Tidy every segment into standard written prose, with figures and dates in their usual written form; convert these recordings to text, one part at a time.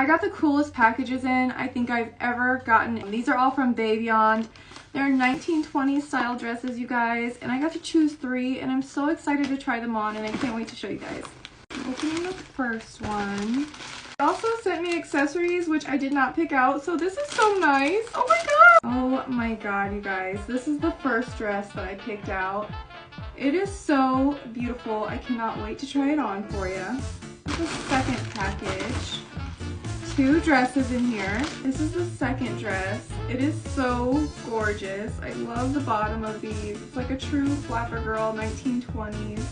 I got the coolest packages in I think I've ever gotten. These are all from Baebeyond. They're 1920s style dresses, you guys, and I got to choose 3, and I'm so excited to try them on, and I can't wait to show you guys. Opening the first one. They also sent me accessories, which I did not pick out, so this is so nice. Oh my god! Oh my god, you guys. This is the first dress that I picked out. It is so beautiful. I cannot wait to try it on for you. The second package. 2 dresses in here. This is the second dress. It is so gorgeous. I love the bottom of these. It's like a true flapper girl, 1920s.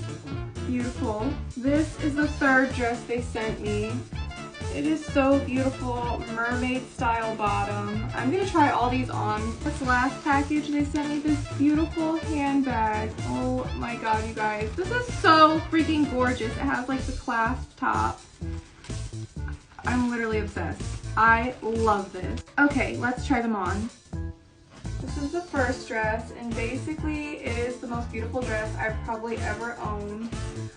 Beautiful. This is the third dress they sent me. It is so beautiful, mermaid style bottom. I'm gonna try all these on. This last package, they sent me this beautiful handbag. Oh my god, you guys. This is so freaking gorgeous. It has like the clasp top. I'm literally obsessed. I love this. Okay, let's try them on. This is the first dress, and basically it is the most beautiful dress I've probably ever owned.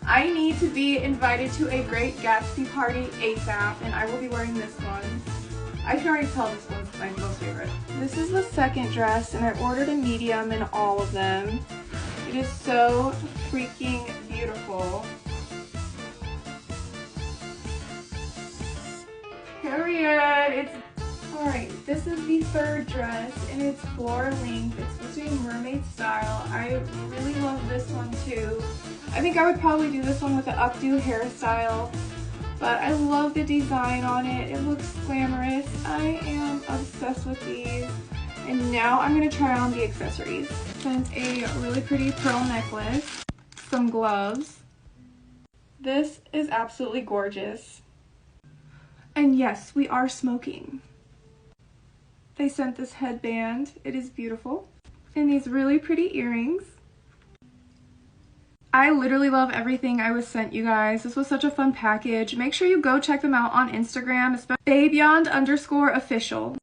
I need to be invited to a Great Gatsby party ASAP, and I will be wearing this one. I can already tell this one's my most favorite. This is the second dress, and I ordered a medium in all of them. It is so freaking beautiful. Period. Alright, this is the third dress, and it's floor length. It's supposed to be mermaid style. I really love this one too. I think I would probably do this one with an updo hairstyle, but I love the design on it. It looks glamorous. I am obsessed with these. And now I'm going to try on the accessories. Sent a really pretty pearl necklace, some gloves. This is absolutely gorgeous. And yes, we are smoking. They sent this headband. It is beautiful. And these really pretty earrings. I literally love everything I was sent, you guys. This was such a fun package. Make sure you go check them out on Instagram, Baebeyond_official.